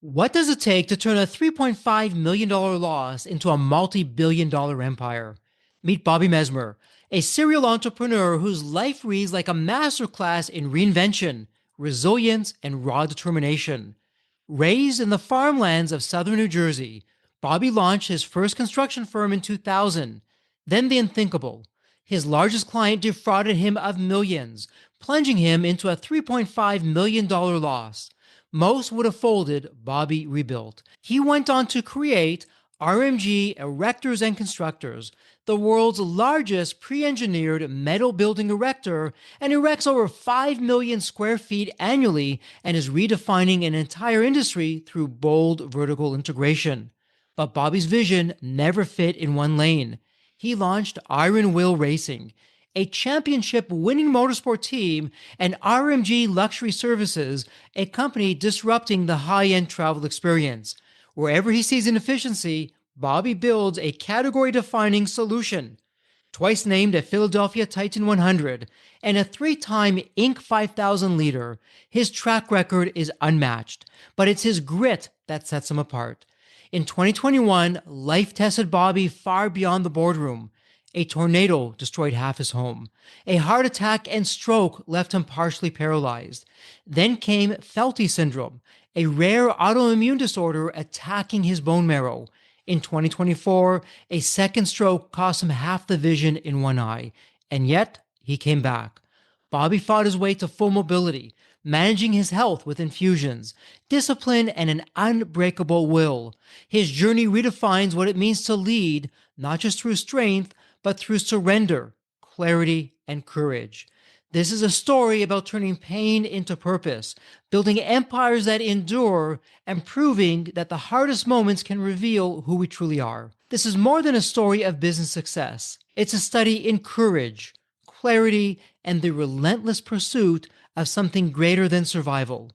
What does it take to turn a $3.5 million loss into a multi-billion-dollar empire? Meet Bobby Mesmer, a serial entrepreneur whose life reads like a masterclass in reinvention, resilience, and raw determination. Raised in the farmlands of southern New Jersey, Bobby launched his first construction firm in 2000, then the unthinkable. His largest client defrauded him of millions, plunging him into a $3.5 million loss. Most would have folded. Bobby rebuilt. He went on to create RMG Erectors and Constructors, the world's largest pre-engineered metal building erector, and erects over 5 million square feet annually and is redefining an entire industry through bold vertical integration. But Bobby's vision never fit in one lane. He launched Iron Will Racing, a championship winning motorsport team, and RMG Luxury Services, a company disrupting the high end travel experience. Wherever he sees inefficiency, Bobby builds a category defining solution. Twice named a Philadelphia Titan 100 and a 3-time Inc. 5000 leader, his track record is unmatched, but it's his grit that sets him apart. In 2021, life tested Bobby far beyond the boardroom. A tornado destroyed half his home. A heart attack and stroke left him partially paralyzed. Then came Felty syndrome, a rare autoimmune disorder attacking his bone marrow. In 2024, a second stroke cost him half the vision in one eye, and yet he came back. Bobby fought his way to full mobility, managing his health with infusions, discipline, and an unbreakable will. His journey redefines what it means to lead, not just through strength, but through surrender, clarity, and courage. This is a story about turning pain into purpose, building empires that endure, and proving that the hardest moments can reveal who we truly are. This is more than a story of business success. It's a study in courage, clarity, and the relentless pursuit of something greater than survival: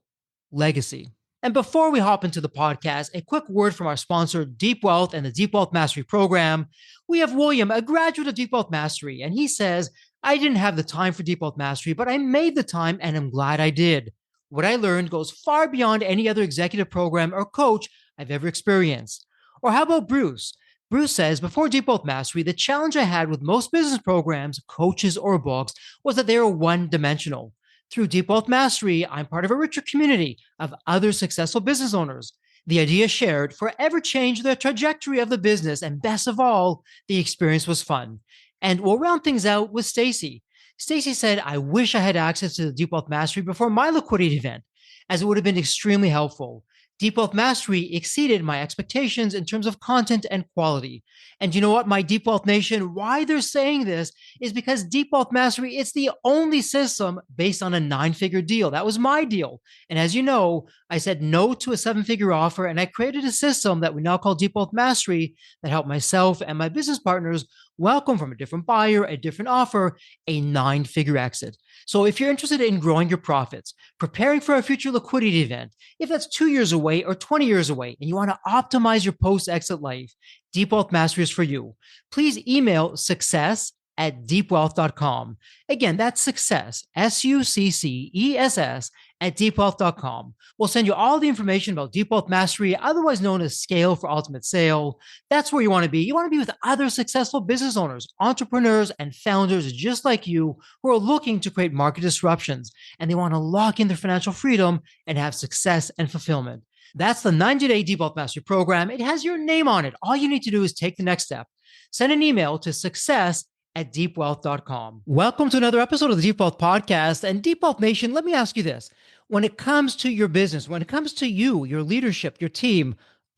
legacy. And before we hop into the podcast, a quick word from our sponsor, Deep Wealth and the Deep Wealth Mastery Program. We have William, a graduate of Deep Wealth Mastery, and he says, I didn't have the time for Deep Wealth Mastery, but I made the time and I'm glad I did. What I learned goes far beyond any other executive program or coach I've ever experienced. Or how about Bruce? Bruce says, before Deep Wealth Mastery, the challenge I had with most business programs, coaches, or books was that they were one-dimensional. Through Deep Wealth Mastery, I'm part of a richer community of other successful business owners. The idea shared forever changed the trajectory of the business, and best of all, the experience was fun. And we'll round things out with Stacy. Stacy said, I wish I had access to the Deep Wealth Mastery before my liquidity event, as it would have been extremely helpful. Deep Wealth Mastery exceeded my expectations in terms of content and quality. And you know what, my Deep Wealth Nation, why they're saying this is because Deep Wealth Mastery, it's the only system based on a 9-figure deal. That was my deal. And as you know, I said no to a 7-figure offer, and I created a system that we now call Deep Wealth Mastery that helped myself and my business partners welcome from a different buyer, a different offer, a 9-figure exit. So if you're interested in growing your profits, preparing for a future liquidity event, if that's 2 years away or 20 years away, and you want to optimize your post-exit life, Deep Wealth Mastery is for you. Please email success@deepwealth.com. Again, that's success, success, at deepwealth.com. We'll send you all the information about Deep Wealth Mastery, otherwise known as Scale for Ultimate Sale. That's where you want to be. You want to be with other successful business owners, entrepreneurs, and founders just like you who are looking to create market disruptions, and they want to lock in their financial freedom and have success and fulfillment. That's the 90-day Deep Wealth Mastery Program. It has your name on it. All you need to do is take the next step. Send an email to success@deepwealth.com. Welcome to another episode of the Deep Wealth Podcast. And Deep Wealth Nation, let me ask you this. When it comes to your business, when it comes to you, your leadership, your team,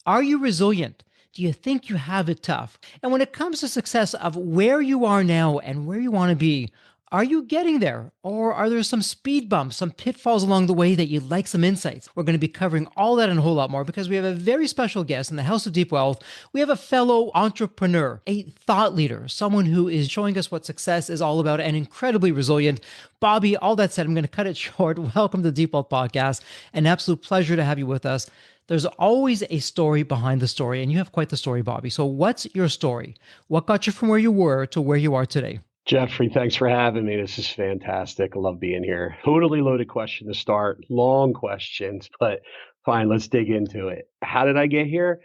are you resilient? Do you think you have it tough? And when it comes to success of where you are now and where you want to be, are you getting there? Or are there some speed bumps, some pitfalls along the way that you'd like some insights? We're going to be covering all that and a whole lot more because we have a very special guest in the House of Deep Wealth. We have a fellow entrepreneur, a thought leader, someone who is showing us what success is all about and incredibly resilient. Bobby, all that said, I'm going to cut it short. Welcome to the Deep Wealth Podcast. An absolute pleasure to have you with us. There's always a story behind the story, and you have quite the story, Bobby. So what's your story? What got you from where you were to where you are today? Jeffrey, thanks for having me. This is fantastic. I love being here. Totally loaded question to start. Long questions, but Fine, let's dig into it. How did I get here?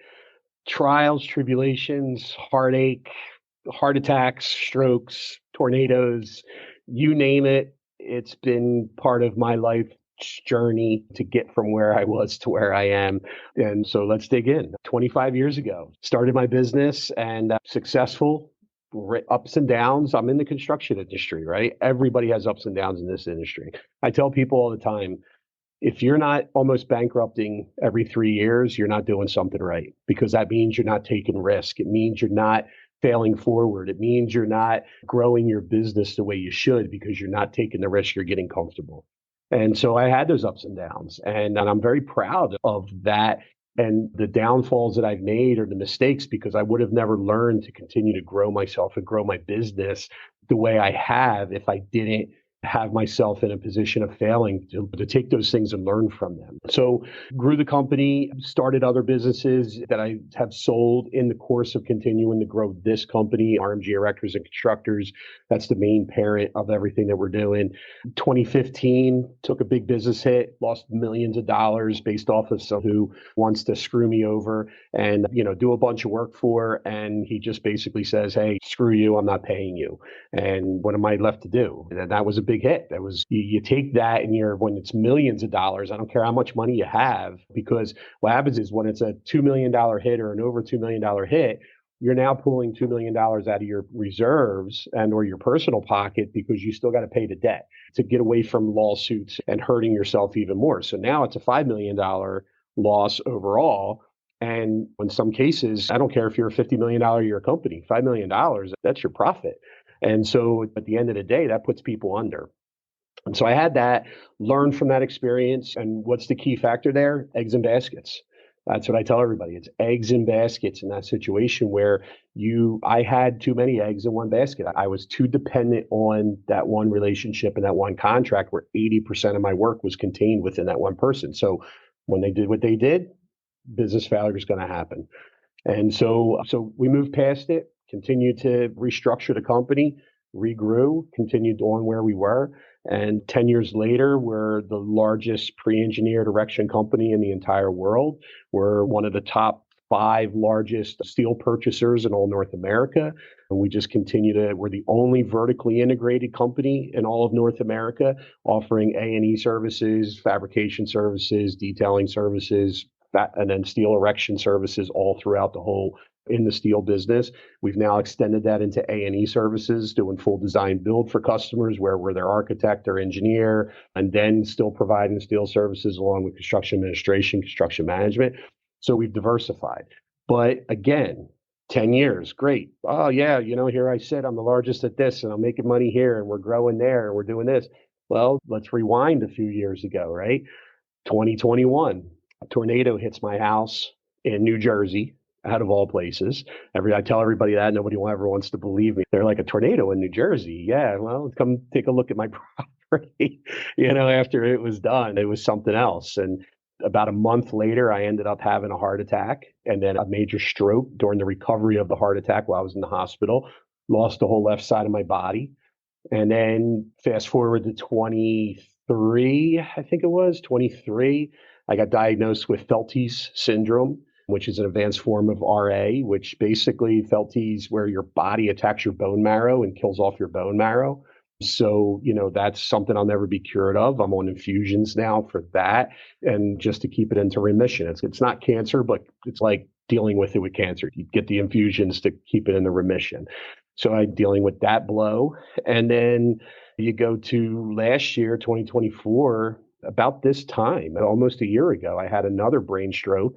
Trials, tribulations, heartache, heart attacks, strokes, tornadoes, you name it. It's been part of my life journey to get from where I was to where I am. And so let's dig in. 25 years ago, started my business and successful, ups and downs. I'm in the construction industry, right? Everybody has ups and downs in this industry. I tell people all the time, if you're not almost bankrupting every 3 years, you're not doing something right, because that means you're not taking risk. It means you're not failing forward. It means you're not growing your business the way you should, because you're not taking the risk. You're getting comfortable. And so I had those ups and downs, and I'm very proud of that. And the downfalls that I've made or the mistakes, because I would have never learned to continue to grow myself and grow my business the way I have if I didn't have myself in a position of failing to take those things and learn from them. So grew the company, started other businesses that I have sold in the course of continuing to grow this company, RMG Erectors and Constructors. That's the main parent of everything that we're doing. 2015, took a big business hit, lost millions of dollars based off of someone who wants to screw me over and, do a bunch of work for. And he just basically says, hey, screw you, I'm not paying you. And what am I left to do? And that was a big hit. That was, you take that and when it's millions of dollars, I don't care how much money you have, because what happens is when it's a $2 million hit or an over $2 million hit, you're now pulling $2 million out of your reserves and or your personal pocket, because you still got to pay the debt to get away from lawsuits and hurting yourself even more. So now it's a $5 million loss overall. And in some cases, I don't care if you're a $50 million a year company, $5 million, that's your profit. And so at the end of the day, that puts people under. And so I had that, learned from that experience. And what's the key factor there? Eggs in baskets. That's what I tell everybody. It's eggs in baskets in that situation where I had too many eggs in one basket. I was too dependent on that one relationship and that one contract where 80% of my work was contained within that one person. So when they did what they did, business failure is going to happen. And so we moved past it, continued to restructure the company, regrew, continued on where we were. And 10 years later, we're the largest pre-engineered erection company in the entire world. We're one of the top 5 largest steel purchasers in all North America. And we just we're the only vertically integrated company in all of North America, offering A&E services, fabrication services, detailing services, and then steel erection services all throughout in the steel business. We've now extended that into A&E services, doing full design build for customers where we're their architect or engineer, and then still providing steel services along with construction administration, construction management. So we've diversified. But again, 10 years, great. Oh yeah, here I sit, I'm the largest at this, and I'm making money here, and we're growing there, and we're doing this. Well, let's rewind a few years ago, right? 2021. A tornado hits my house in New Jersey, out of all places. I tell everybody that. Nobody ever wants to believe me. They're like, a tornado in New Jersey? Yeah, well, come take a look at my property. After it was done, it was something else. And about a month later, I ended up having a heart attack and then a major stroke during the recovery of the heart attack while I was in the hospital. Lost the whole left side of my body. And then fast forward to 23, I think it was 23. I got diagnosed with Felty's syndrome, which is an advanced form of RA, which basically Felty's where your body attacks your bone marrow and kills off your bone marrow. So, that's something I'll never be cured of. I'm on infusions now for that. And just to keep it into remission. It's not cancer, but it's like dealing with it with cancer. You get the infusions to keep it in the remission. So I'm dealing with that blow. And then you go to last year, 2024, about this time, almost a year ago, I had another brain stroke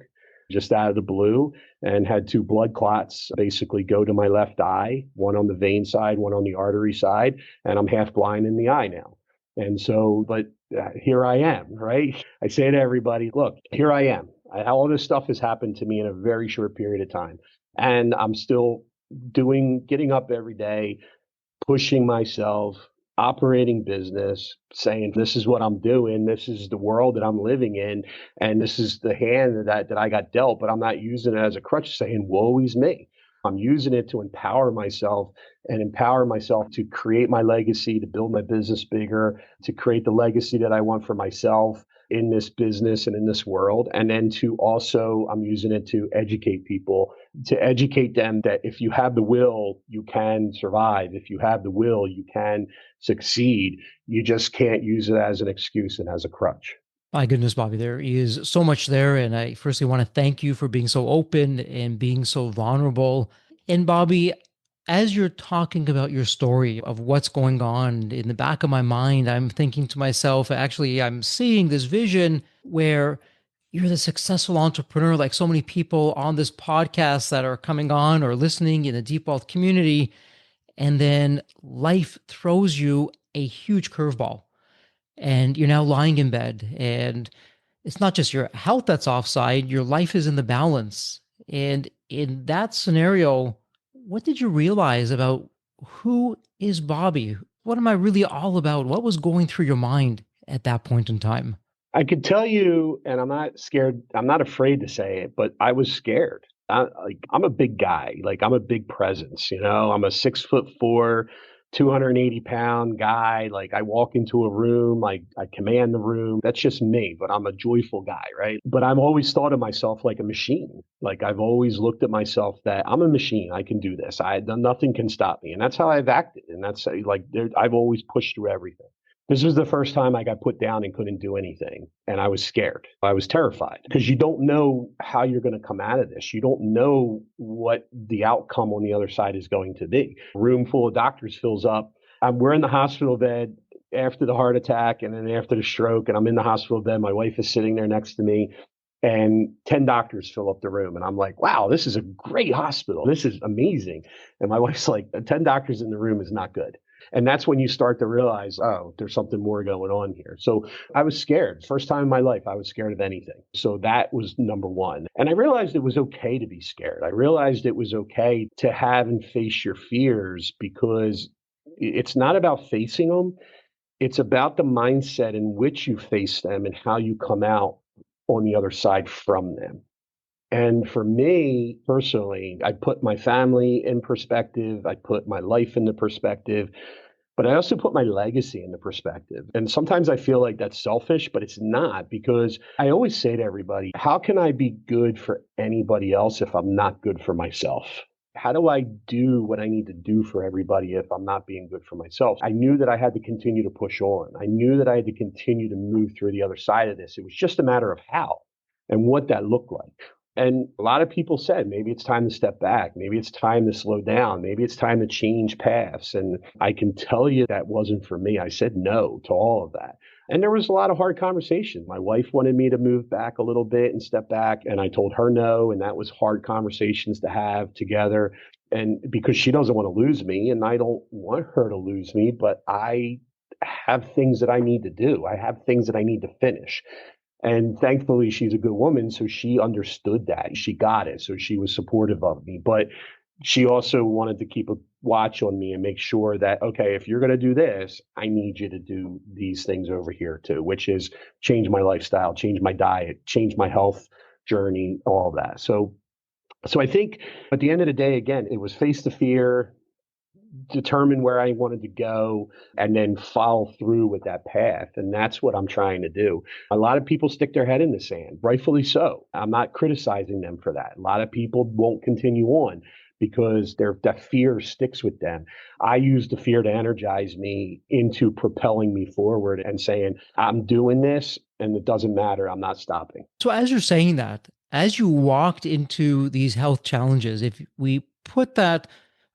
just out of the blue and had 2 blood clots basically go to my left eye, one on the vein side, one on the artery side, and I'm half blind in the eye now. And so, but here I am, right? I say to everybody, look, here I am. All this stuff has happened to me in a very short period of time. And I'm still getting up every day, pushing myself, operating business, saying, this is what I'm doing. This is the world that I'm living in. And this is the hand that I got dealt, but I'm not using it as a crutch saying, woe is me. I'm using it to empower myself to create my legacy, to build my business bigger, to create the legacy that I want for myself, in this business and in this world. And then to also, I'm using it to educate people, to educate them that if you have the will, you can survive. If you have the will, you can succeed. You just can't use it as an excuse and as a crutch. My goodness, Bobby, there is so much there. And I firstly want to thank you for being so open and being so vulnerable. And Bobby, as you're talking about your story of what's going on in the back of my mind, I'm thinking to myself, actually, I'm seeing this vision where you're the successful entrepreneur, like so many people on this podcast that are coming on or listening in the Deep Wealth community. And then life throws you a huge curveball and you're now lying in bed, and it's not just your health that's offside, your life is in the balance. And in that scenario, what did you realize about who is Bobby? What am I really all about? What was going through your mind at that point in time? I could tell you, and I'm not scared, I'm not afraid to say it, but I was scared. I'm a big guy. Like, I'm a big presence, you know, I'm a 6'4", 280-pound guy. Like, I walk into a room, I command the room. That's just me, but I'm a joyful guy, right? But I've always thought of myself like a machine. Like, I've always looked at myself that I'm a machine. I can do this. Nothing can stop me. And that's how I've acted. And that's like, I've always pushed through everything. This was the first time I got put down and couldn't do anything. And I was scared. I was terrified because you don't know how you're going to come out of this. You don't know what the outcome on the other side is going to be. A room full of doctors fills up. We're in the hospital bed after the heart attack and then after the stroke. And I'm in the hospital bed. My wife is sitting there next to me. And 10 doctors fill up the room. And I'm like, wow, this is a great hospital. This is amazing. And my wife's like, 10 doctors in the room is not good. And that's when you start to realize, oh, there's something more going on here. So I was scared. First time in my life, I was scared of anything. So that was number one. And I realized it was okay to be scared. I realized it was okay to have and face your fears, because it's not about facing them. It's about the mindset in which you face them and how you come out on the other side from them. And for me personally, I put my family in perspective. I put my life into perspective, but I also put my legacy into perspective. And sometimes I feel like that's selfish, but it's not, because I always say to everybody, how can I be good for anybody else if I'm not good for myself? How do I do what I need to do for everybody if I'm not being good for myself? I knew that I had to continue to push on. I knew that I had to continue to move through the other side of this. It was just a matter of how and what that looked like. And a lot of people said, maybe it's time to step back. Maybe it's time to slow down. Maybe it's time to change paths. And I can tell you that wasn't for me. I said no to all of that. And there was a lot of hard conversations. My wife wanted me to move back a little bit and step back. And I told her no. And that was hard conversations to have together. And because she doesn't want to lose me and I don't want her to lose me, but I have things that I need to do. I have things that I need to finish. And thankfully, she's a good woman, so she understood that. She got it, so she was supportive of me. But she also wanted to keep a watch on me and make sure that, okay, if you're going to do this, I need you to do these things over here too, which is change my lifestyle, change my diet, change my health journey, all of that. So I think at the end of the day, again, it was face the fear, determine where I wanted to go, and then follow through with that path. And that's what I'm trying to do. A lot of people stick their head in the sand, rightfully so. I'm not criticizing them for that. A lot of people won't continue on because that fear sticks with them. I use the fear to energize me into propelling me forward and saying, I'm doing this and it doesn't matter. I'm not stopping. So, as you're saying that, as you walked into these health challenges, if we put that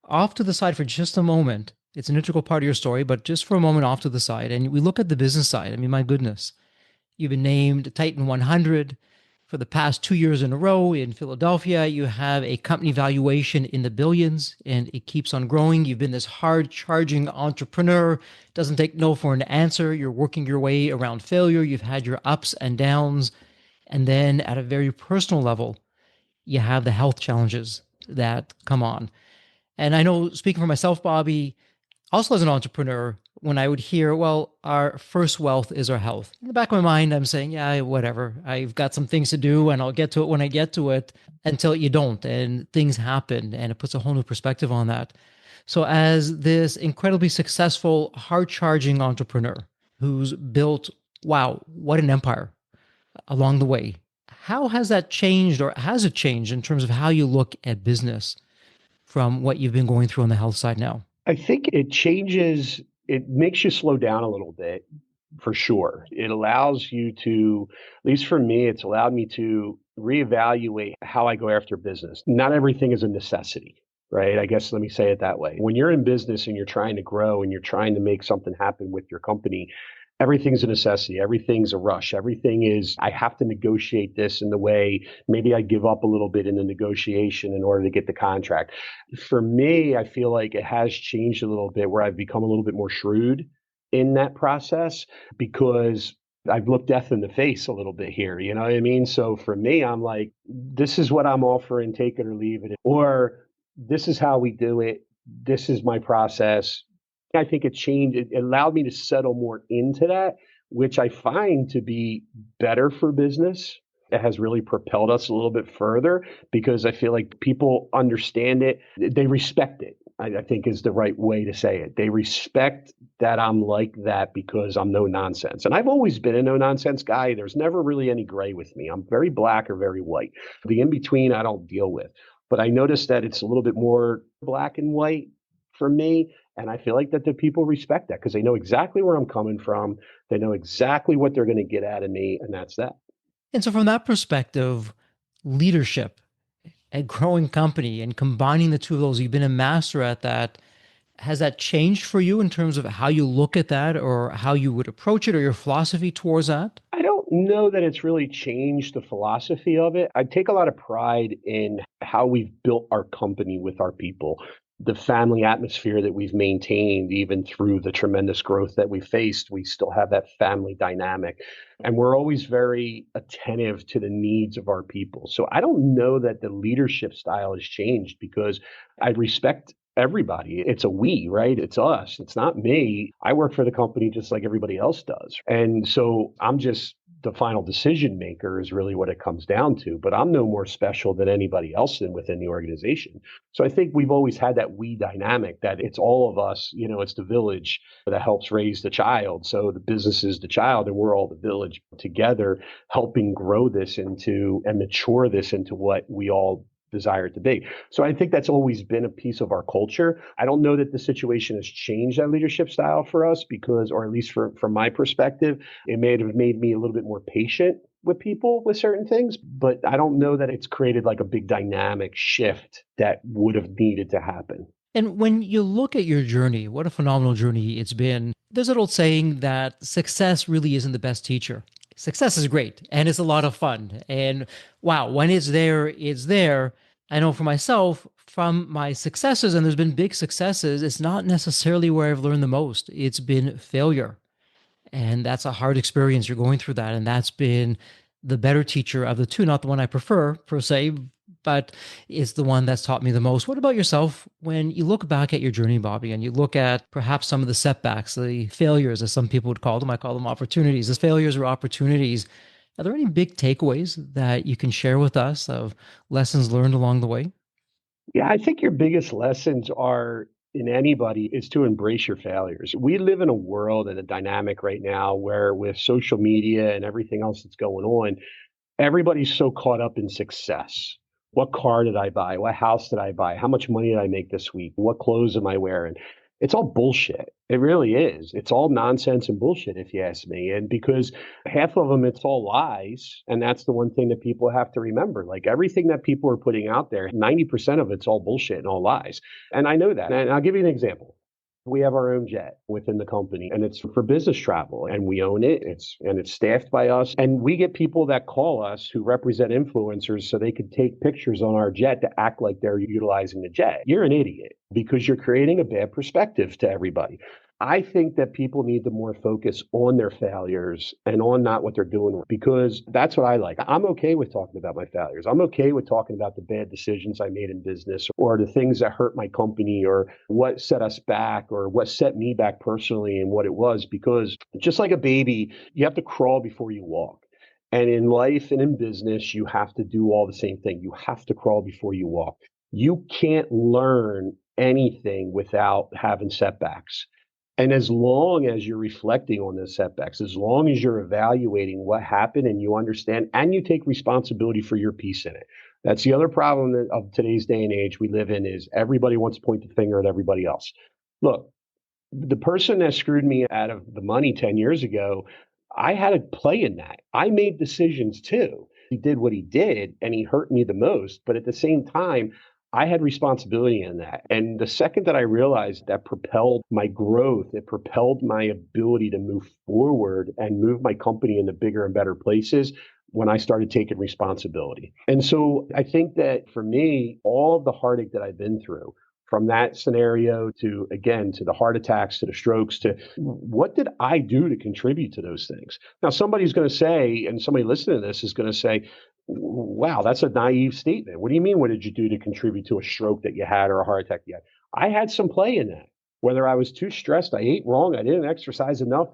off to the side for just a moment, it's an integral part of your story, but just for a moment off to the side, and we look at the business side. I mean, my goodness, you've been named Titan 100 for the past 2 years in a row in Philadelphia. You have a company valuation in the billions, and it keeps on growing. You've been this hard-charging entrepreneur. Doesn't take no for an answer. You're working your way around failure. You've had your ups and downs. And then at a very personal level, you have the health challenges that come on. And I know, speaking for myself, Bobby, also as an entrepreneur, when I would hear, well, our first wealth is our health, in the back of my mind, I'm saying, yeah, whatever. I've got some things to do and I'll get to it when I get to it, until you don't. And things happen and it puts a whole new perspective on that. So, as this incredibly successful, hard charging entrepreneur who's built, wow, what an empire. along the way. How has that changed, or has it changed in terms of how you look at business from what you've been going through on the health side now? I think it changes, it makes you slow down a little bit for sure. It allows you to, at least for me, it's allowed me to reevaluate how I go after business. Not everything is a necessity, right? I guess let me say it that way. When you're in business and you're trying to grow and you're trying to make something happen with your company, everything's a necessity. Everything's a rush. Everything is, I have to negotiate this in the way maybe I give up a little bit in the negotiation in order to get the contract. For me, I feel like it has changed a little bit where I've become a little bit more shrewd in that process because I've looked death in the face a little bit here. You know what I mean? So for me, I'm like, this is what I'm offering, take it or leave it. Or this is how we do it. This is my process. I think it changed. It allowed me to settle more into that, which I find to be better for business. It has really propelled us a little bit further because I feel like people understand it. They respect it, I think is the right way to say it. They respect that I'm like that because I'm no nonsense. And I've always been a no nonsense guy. There's never really any gray with me. I'm very black or very white. The in between, I don't deal with. But I noticed that it's a little bit more black and white for me. And I feel like that the people respect that because they know exactly where I'm coming from. They know exactly what they're going to get out of me. And that's that. And so, from that perspective, leadership, a growing company, and combining the two of those, you've been a master at that. Has that changed for you in terms of how you look at that, or how you would approach it, or your philosophy towards that? I don't know that it's really changed the philosophy of it. I take a lot of pride in how we've built our company with our people, the family atmosphere that we've maintained, even through the tremendous growth that we faced. We still have that family dynamic. And we're always very attentive to the needs of our people. So I don't know that the leadership style has changed because I respect everybody. It's a we, right? It's us. It's not me. I work for the company just like everybody else does. And so I'm just the final decision maker is really what it comes down to. But I'm no more special than anybody else within the organization. So I think we've always had that we dynamic that it's all of us, it's the village that helps raise the child. So the business is the child and we're all the village together helping grow this into and mature this into what we all desire it to be. So I think that's always been a piece of our culture. I don't know that the situation has changed that leadership style for us because, or at least from my perspective, it may have made me a little bit more patient with people with certain things, but I don't know that it's created like a big dynamic shift that would have needed to happen. And when you look at your journey, what a phenomenal journey it's been. There's an old saying that success really isn't the best teacher. Success is great and it's a lot of fun. And wow, when it's there, it's there. I know for myself, from my successes, and there's been big successes, it's not necessarily where I've learned the most. It's been failure. And that's a hard experience. You're going through that. And that's been the better teacher of the two, not the one I prefer per se, but it's the one that's taught me the most. What about yourself when you look back at your journey, Bobby, and you look at perhaps some of the setbacks, the failures, as some people would call them? I call them opportunities. As failures or opportunities, are there any big takeaways that you can share with us of lessons learned along the way? Yeah, I think your biggest lessons are in anybody is to embrace your failures. We live in a world and a dynamic right now where with social media and everything else that's going on, everybody's so caught up in success. What car did I buy? What house did I buy? How much money did I make this week? What clothes am I wearing? It's all bullshit. It really is. It's all nonsense and bullshit, if you ask me. And because half of them, it's all lies. And that's the one thing that people have to remember. Like everything that people are putting out there, 90% of it's all bullshit and all lies. And I know that. And I'll give you an example. We have our own jet within the company and it's for business travel and we own it. It's staffed by us and we get people that call us who represent influencers so they could take pictures on our jet to act like they're utilizing the jet. You're an idiot because you're creating a bad perspective to everybody. I think that people need to more focus on their failures and on not what they're doing because that's what I like. I'm okay with talking about my failures. I'm okay with talking about the bad decisions I made in business or the things that hurt my company or what set us back or what set me back personally and what it was because just like a baby, you have to crawl before you walk. And in life and in business, you have to do all the same thing. You have to crawl before you walk. You can't learn anything without having setbacks. And as long as you're reflecting on those setbacks, as long as you're evaluating what happened and you understand and you take responsibility for your piece in it. That's the other problem of today's day and age we live in is everybody wants to point the finger at everybody else. Look, the person that screwed me out of the money 10 years ago, I had a play in that. I made decisions too. He did what he did and he hurt me the most. But at the same time, I had responsibility in that. And the second that I realized that propelled my growth, it propelled my ability to move forward and move my company into bigger and better places when I started taking responsibility. And so I think that for me, all of the heartache that I've been through, from that scenario to again to the heart attacks to the strokes to what did I do to contribute to those things? Now somebody's going to say, and somebody listening to this is going to say, wow, that's a naive statement. What do you mean, what did you do to contribute to a stroke that you had or a heart attack you had? I had some play in that. Whether I was too stressed, I ate wrong, I didn't exercise enough,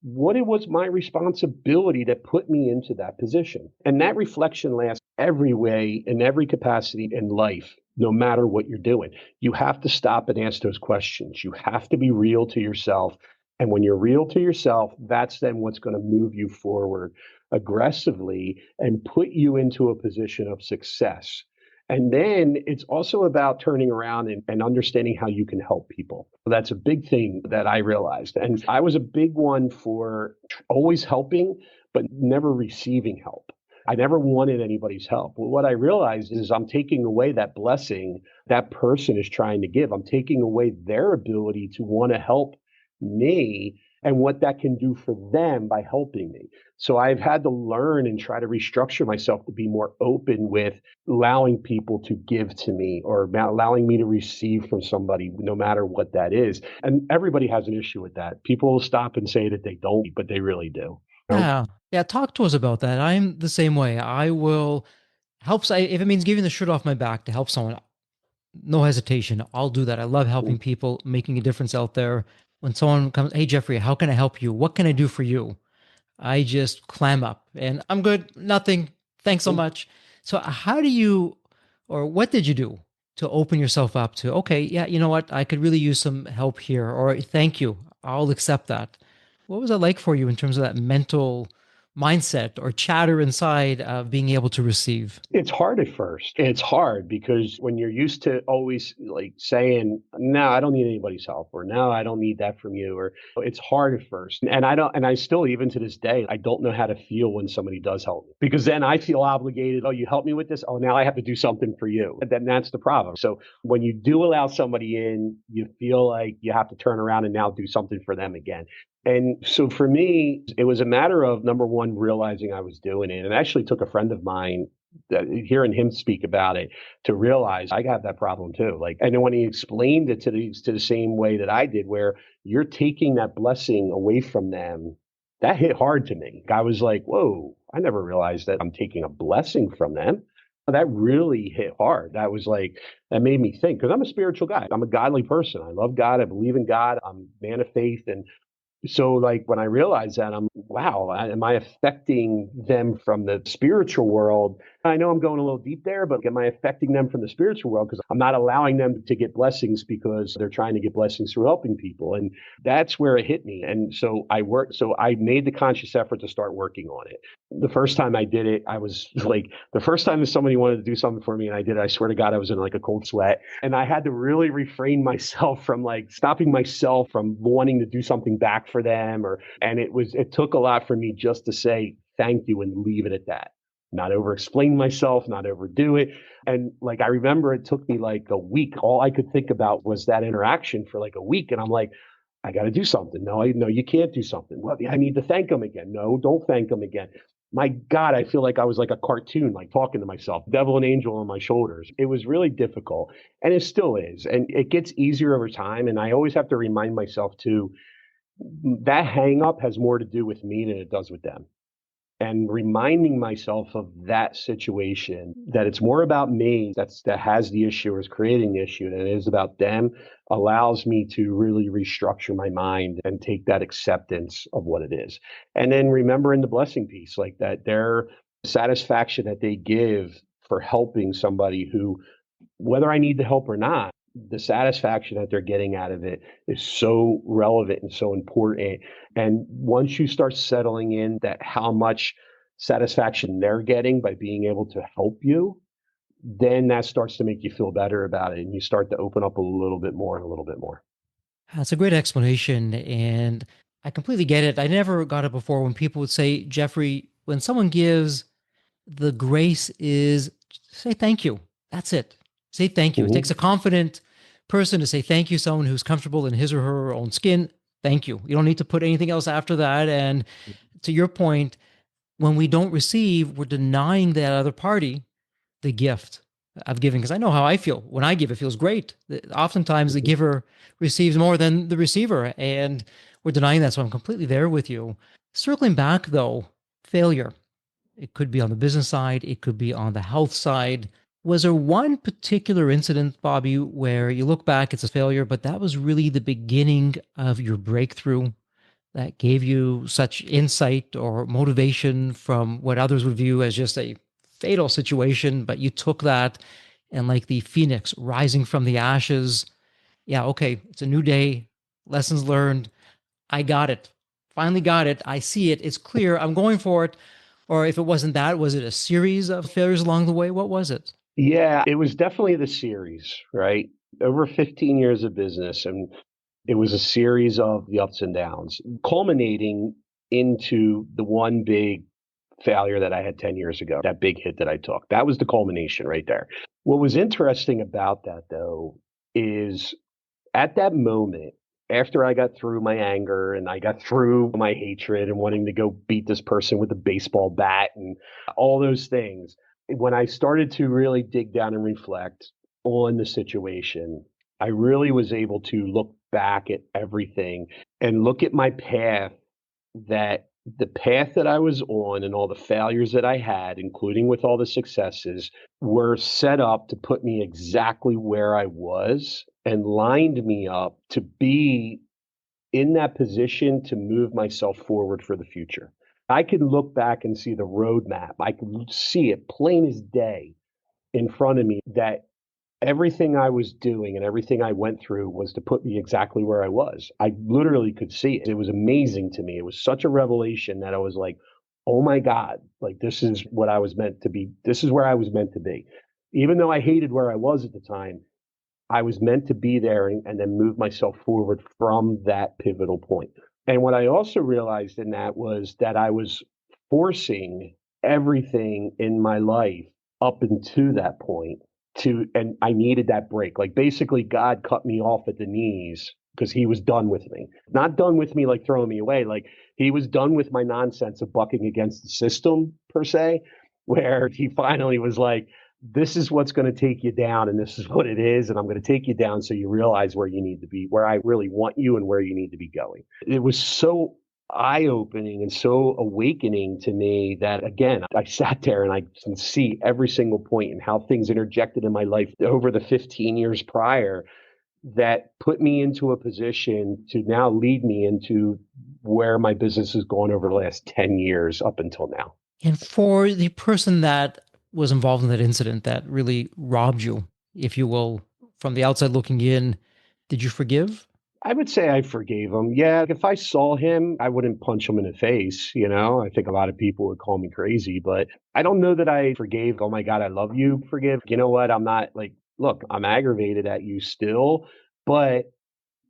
what it was my responsibility that put me into that position. And that reflection lasts every way in every capacity in life, no matter what you're doing. You have to stop and ask those questions. You have to be real to yourself. And when you're real to yourself, that's then what's going to move you forward aggressively and put you into a position of success. And then it's also about turning around and understanding how you can help people. That's a big thing that I realized. And I was a big one for always helping, but never receiving help. I never wanted anybody's help. Well, what I realized is I'm taking away that blessing that person is trying to give. I'm taking away their ability to want to help me and what that can do for them by helping me. So I've had to learn and try to restructure myself to be more open with allowing people to give to me or allowing me to receive from somebody, no matter what that is. And everybody has an issue with that. People will stop and say that they don't, but they really do. You know? Yeah. Yeah. Talk to us about that. I'm the same way. I will if it means giving the shirt off my back to help someone, no hesitation. I'll do that. I love helping people, making a difference out there. When someone comes, hey, Jeffrey, how can I help you? What can I do for you? I just clam up and I'm good. Nothing. Thanks so much. So, how do you, or what did you do to open yourself up to, okay, yeah, you know what? I could really use some help here, or thank you. I'll accept that. What was that like for you in terms of that mental mindset or chatter inside of being able to receive? It's hard at first. It's hard because when you're used to always like saying, no, I don't need anybody's help, or no, I don't need that from you, or it's hard at first. And I still, even to this day, I don't know how to feel when somebody does help me because then I feel obligated. Oh, you helped me with this. Oh, now I have to do something for you. And then that's the problem. So when you do allow somebody in, you feel like you have to turn around and now do something for them again. And so for me, it was a matter of number one, realizing I was doing it. And I actually took a friend of mine hearing him speak about it to realize I got that problem too. Like, and then when he explained it to the same way that I did, where you're taking that blessing away from them, that hit hard to me. I was like, whoa, I never realized that I'm taking a blessing from them. That really hit hard. That was like, that made me think because I'm a spiritual guy. I'm a godly person. I love God. I believe in God. I'm a man of faith. And so, like, when I realized that, I'm, wow, am I affecting them from the spiritual world? I know I'm going a little deep there, but am I affecting them from the spiritual world? Because I'm not allowing them to get blessings because they're trying to get blessings through helping people. And that's where it hit me. And so I made the conscious effort to start working on it. The first time I did it, I was like, the first time that somebody wanted to do something for me and I did it, I swear to God, I was in like a cold sweat. And I had to really refrain myself from like stopping myself from wanting to do something back for them. And it took a lot for me just to say thank you and leave it at that. Not over explain myself, not overdo it. And like, I remember it took me like a week. All I could think about was that interaction for like a week. And I'm like, I got to do something. No, you can't do something. Well, I need to thank them again. No, don't thank them again. My God, I feel like I was like a cartoon, like talking to myself, devil and angel on my shoulders. It was really difficult and it still is. And it gets easier over time. And I always have to remind myself too, that hang up has more to do with me than it does with them. And reminding myself of that situation, that it's more about me that has the issue or is creating the issue than it is about them, allows me to really restructure my mind and take that acceptance of what it is. And then remembering the blessing piece, like that their satisfaction that they give for helping somebody who, whether I need the help or not, the satisfaction that they're getting out of it is so relevant and so important. And once you start settling in that how much satisfaction they're getting by being able to help you, then that starts to make you feel better about it. And you start to open up a little bit more and a little bit more. That's a great explanation. And I completely get it. I never got it before when people would say, Jeffrey, when someone gives, the grace is say thank you. That's it. Say thank you. It takes a Hmm. confident person to say thank you, someone who's comfortable in his or her own skin. Thank you. You don't need to put anything else after that. And to your point, when we don't receive, we're denying that other party the gift of giving. Because I know how I feel. When I give, it feels great. Oftentimes, the giver receives more than the receiver, and we're denying that. So I'm completely there with you. Circling back, though, failure. It could be on the business side, it could be on the health side. Was there one particular incident, Bobby, where you look back, it's a failure, but that was really the beginning of your breakthrough that gave you such insight or motivation from what others would view as just a fatal situation, but you took that and, like the phoenix rising from the ashes, yeah, okay, it's a new day, lessons learned, I got it. Finally got it. I see it. It's clear. I'm going for it. Or if it wasn't that, was it a series of failures along the way? What was it? Yeah, it was definitely the series, right? Over 15 years of business, and it was a series of the ups and downs, culminating into the one big failure that I had 10 years ago, that big hit that I took. That was the culmination right there. What was interesting about that, though, is at that moment, after I got through my anger and I got through my hatred and wanting to go beat this person with a baseball bat and all those things, when I started to really dig down and reflect on the situation, I really was able to look back at everything and look at my path, that the path that I was on and all the failures that I had, including with all the successes, were set up to put me exactly where I was and lined me up to be in that position to move myself forward for the future. I could look back and see the roadmap. I could see it plain as day in front of me, that everything I was doing and everything I went through was to put me exactly where I was. I literally could see it. It was amazing to me. It was such a revelation that I was like, oh my God, like this is what I was meant to be. This is where I was meant to be. Even though I hated where I was at the time, I was meant to be there and then move myself forward from that pivotal point. And what I also realized in that was that I was forcing everything in my life up into that point and I needed that break. Like basically, God cut me off at the knees because he was done with me. Not done with me like throwing me away. Like he was done with my nonsense of bucking against the system per se, where he finally was like, this is what's going to take you down and this is what it is, and I'm going to take you down so you realize where you need to be, where I really want you and where you need to be going. It was so eye-opening and so awakening to me that, again, I sat there and I can see every single point and how things interjected in my life over the 15 years prior that put me into a position to now lead me into where my business has gone over the last 10 years up until now. And for the person that was involved in that incident that really robbed you, if you will, from the outside looking in, did you forgive? I would say I forgave him. Yeah, if I saw him, I wouldn't punch him in the face. I think a lot of people would call me crazy, but I don't know that I forgave. Oh my God, I love you. Forgive. You know what? I'm not like, look, I'm aggravated at you still, but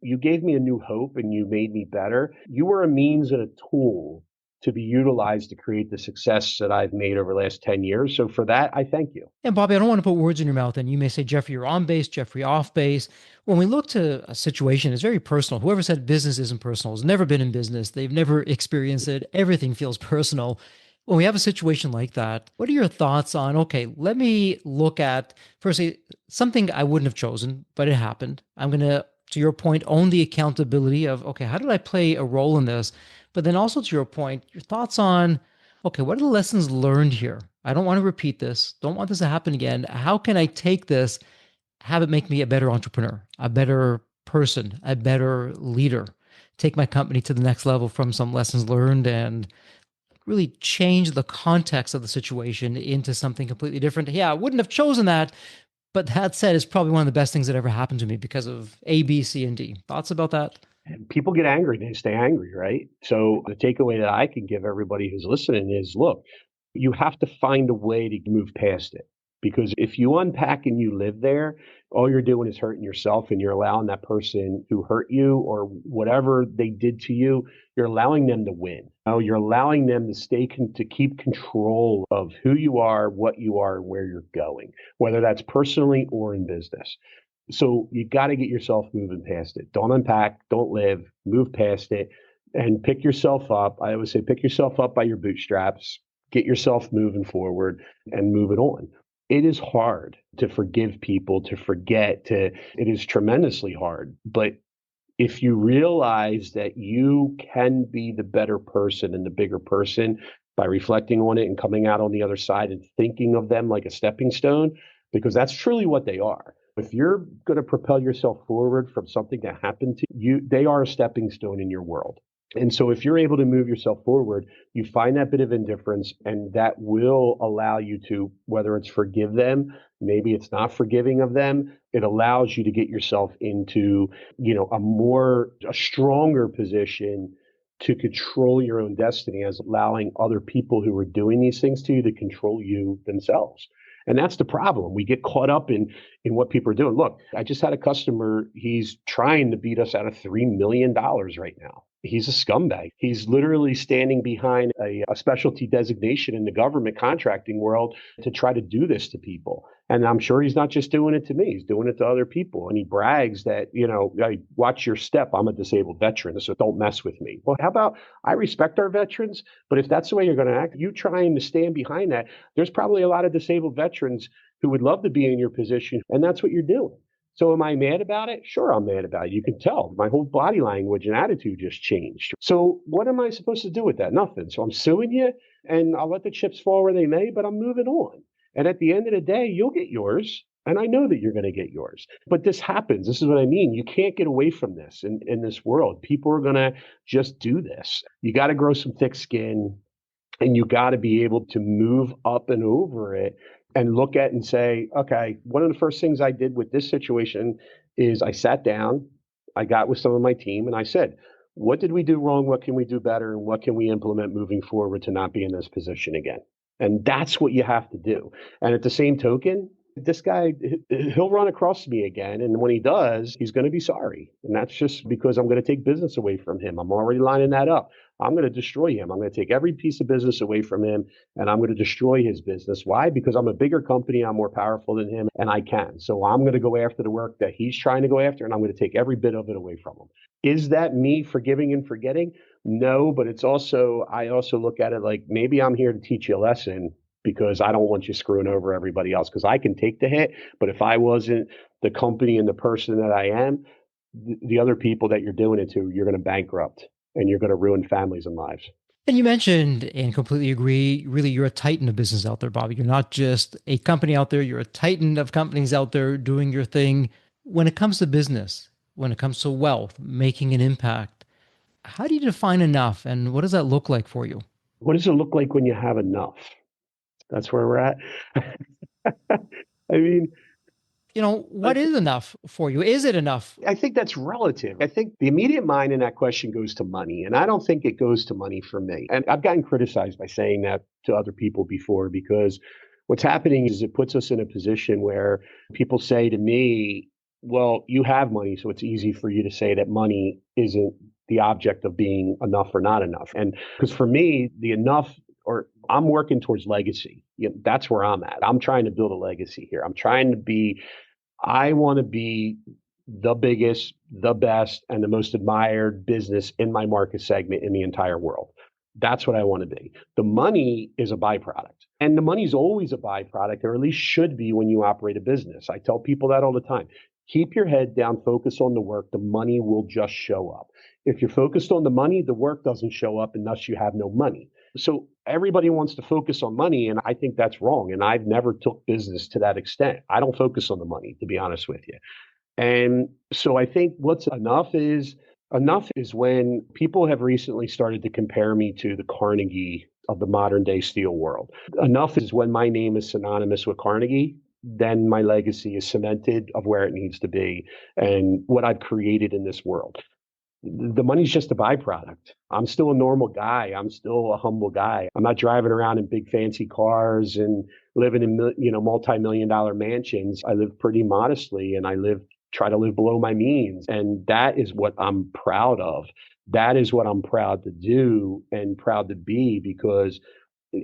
you gave me a new hope and you made me better. You were a means and a tool to be utilized to create the success that I've made over the last 10 years. So for that, I thank you. And Bobby, I don't want to put words in your mouth. And you may say, Jeffrey, you're on base, Jeffrey, off base. When we look to a situation, it's very personal. Whoever said business isn't personal has never been in business. They've never experienced it. Everything feels personal. When we have a situation like that, what are your thoughts on, okay, let me look at, firstly, something I wouldn't have chosen, but it happened. I'm going to your point, own the accountability of, okay, how did I play a role in this? But then also to your point, your thoughts on, okay, what are the lessons learned here? I don't want to repeat this. Don't want this to happen again. How can I take this, have it make me a better entrepreneur, a better person, a better leader, take my company to the next level from some lessons learned and really change the context of the situation into something completely different? Yeah, I wouldn't have chosen that, But that said, it's probably one of the best things that ever happened to me because of A, B, C, and D. Thoughts about that? And people get angry, they stay angry, right? So the takeaway that I can give everybody who's listening is look, you have to find a way to move past it. Because if you unpack and you live there, all you're doing is hurting yourself and you're allowing that person who hurt you or whatever they did to you, you're allowing them to win. You're allowing them to to keep control of who you are, what you are, and where you're going, whether that's personally or in business. So you got to get yourself moving past it. Don't unpack, don't live, move past it and pick yourself up. I always say pick yourself up by your bootstraps, get yourself moving forward and move it on. It is hard to forgive people, to forget, it is tremendously hard. But if you realize that you can be the better person and the bigger person by reflecting on it and coming out on the other side and thinking of them like a stepping stone, because that's truly what they are. If you're going to propel yourself forward from something that happened to you, they are a stepping stone in your world. And so if you're able to move yourself forward, you find that bit of indifference and that will allow you to, whether it's forgive them, maybe it's not forgiving of them, it allows you to get yourself into, a stronger position to control your own destiny as allowing other people who are doing these things to you to control you themselves. And that's the problem. We get caught up in what people are doing. Look, I just had a customer, he's trying to beat us out of $3 million right now. He's a scumbag. He's literally standing behind a specialty designation in the government contracting world to try to do this to people. And I'm sure he's not just doing it to me, he's doing it to other people. And he brags that, hey, watch your step. I'm a disabled veteran, so don't mess with me. Well, how about I respect our veterans, but if that's the way you're going to act, you trying to stand behind that, there's probably a lot of disabled veterans who would love to be in your position. And that's what you're doing. So am I mad about it? Sure, I'm mad about it. You can tell my whole body language and attitude just changed. So what am I supposed to do with that? Nothing. So I'm suing you and I'll let the chips fall where they may, but I'm moving on. And at the end of the day, you'll get yours. And I know that you're going to get yours. But this happens. This is what I mean. You can't get away from this in this world. People are going to just do this. You got to grow some thick skin and you got to be able to move up and over it and look at and say, okay, one of the first things I did with this situation is I sat down, I got with some of my team, and I said, what did we do wrong? What can we do better? And what can we implement moving forward to not be in this position again? And that's what you have to do. And at the same token, this guy, he'll run across me again. And when he does, he's going to be sorry. And that's just because I'm going to take business away from him. I'm already lining that up. I'm going to destroy him. I'm going to take every piece of business away from him and I'm going to destroy his business. Why? Because I'm a bigger company. I'm more powerful than him and I can. So I'm going to go after the work that he's trying to go after and I'm going to take every bit of it away from him. Is that me forgiving and forgetting? No, but I also look at it like maybe I'm here to teach you a lesson because I don't want you screwing over everybody else because I can take the hit. But if I wasn't the company and the person that I am, the other people that you're doing it to, you're going to bankrupt and you're going to ruin families and lives. And you mentioned, and completely agree, really, you're a titan of business out there, Bobby. You're not just a company out there, you're a titan of companies out there doing your thing. When it comes to business, when it comes to wealth, making an impact, how do you define enough and what does that look like for you? What does it look like when you have enough? That's where we're at. I mean, What is enough for you? Is it enough? I think that's relative. I think the immediate mind in that question goes to money. And I don't think it goes to money for me. And I've gotten criticized by saying that to other people before because what's happening is it puts us in a position where people say to me, well, you have money, so it's easy for you to say that money isn't the object of being enough or not enough. And because for me, the enough or I'm working towards legacy. That's where I'm at. I'm trying to build a legacy here. I want to be the biggest, the best, and the most admired business in my market segment in the entire world. That's what I want to be. The money is a byproduct. And the money's always a byproduct, or at least should be when you operate a business. I tell people that all the time. Keep your head down, focus on the work. The money will just show up. If you're focused on the money, the work doesn't show up, and thus you have no money. So everybody wants to focus on money, and I think that's wrong. And I've never took business to that extent. I don't focus on the money, to be honest with you. And so I think what's enough is when people have recently started to compare me to the Carnegie of the modern day steel world. Enough is when my name is synonymous with Carnegie. then my legacy is cemented of where it needs to be and what I've created in this world. The money's just a byproduct. I'm still a normal guy. I'm still a humble guy. I'm not driving around in big fancy cars and living in multi-million dollar mansions. I live pretty modestly, and try to live below my means, and that is what I'm proud of. That is what I'm proud to do and proud to be, because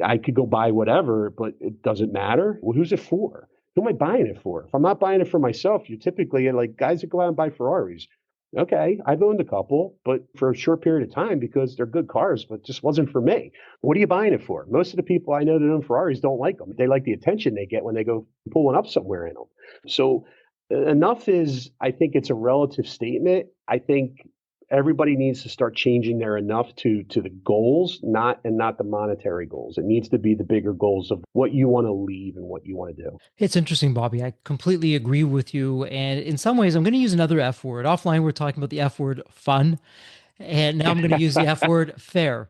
I could go buy whatever, but it doesn't matter. Well, who's it for? Who am I buying it for? If I'm not buying it for myself, you typically like guys that go out and buy Ferraris. Okay, I've owned a couple, but for a short period of time because they're good cars, but just wasn't for me. What are you buying it for? Most of the people I know that own Ferraris don't like them. They like the attention they get when they go pulling up somewhere in them. So enough is, I think it's a relative statement. I think everybody needs to start changing their enough to the goals, not the monetary goals. It needs to be the bigger goals of what you want to leave and what you want to do. It's interesting, Bobby. I completely agree with you. And in some ways, I'm going to use another F word. Offline, we're talking about the F word fun. And now I'm going to use the F word fair.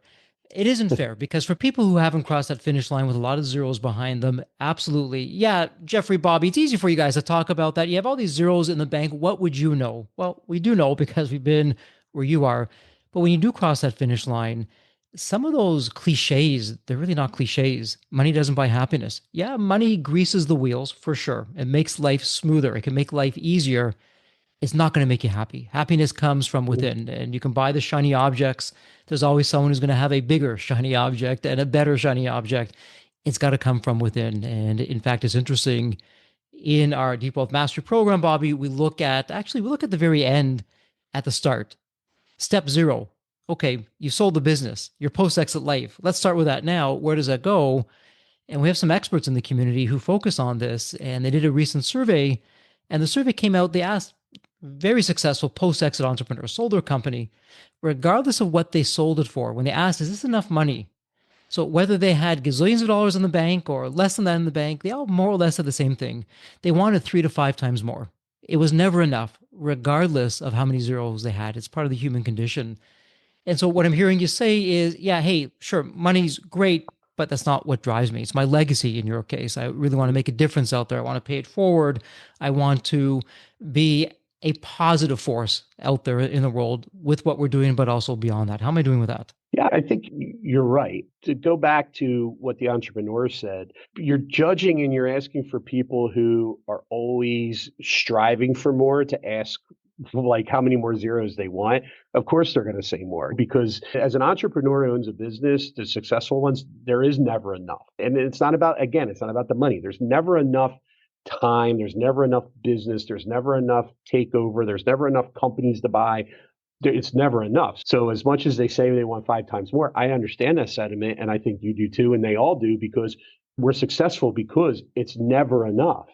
It isn't fair because for people who haven't crossed that finish line with a lot of zeros behind them, absolutely. Yeah, Jeffrey, Bobby, it's easy for you guys to talk about that. You have all these zeros in the bank. What would you know? Well, we do know because we've been where you are. But when you do cross that finish line, some of those cliches, they're really not cliches. Money doesn't buy happiness. Yeah, money greases the wheels for sure. It makes life smoother. It can make life easier. It's not going to make you happy. Happiness comes from within, and you can buy the shiny objects. There's always someone who's going to have a bigger shiny object and a better shiny object. It's got to come from within. And in fact, it's interesting in our Deep Wealth Mastery program, Bobby, we look at the very end at the start. Step zero. Okay, you sold the business, your post exit life. Let's start with that now. Where does that go? And we have some experts in the community who focus on this. And they did a recent survey, and the survey came out. They asked very successful post exit entrepreneurs, sold their company, regardless of what they sold it for. When they asked, is this enough money? So whether they had gazillions of dollars in the bank or less than that in the bank, they all more or less said the same thing. They wanted 3 to 5 times more. It was never enough, regardless of how many zeros they had. It's part of the human condition. And so what I'm hearing you say is, yeah, hey, sure, money's great, but that's not what drives me. It's my legacy in your case. I really want to make a difference out there. I want to pay it forward. I want to be a positive force out there in the world with what we're doing, but also beyond that. How am I doing with that? Yeah, I think you're right. To go back to what the entrepreneur said, you're judging and you're asking for people who are always striving for more to ask like how many more zeros they want. Of course, they're going to say more, because as an entrepreneur who owns a business, the successful ones, there is never enough. And it's not about, again, it's not about the money. There's never enough time. There's never enough business. There's never enough takeover. There's never enough companies to buy. It's never enough. So as much as they say they want 5 times more, I understand that sentiment, and I think you do too, and they all do, because we're successful because it's never enough.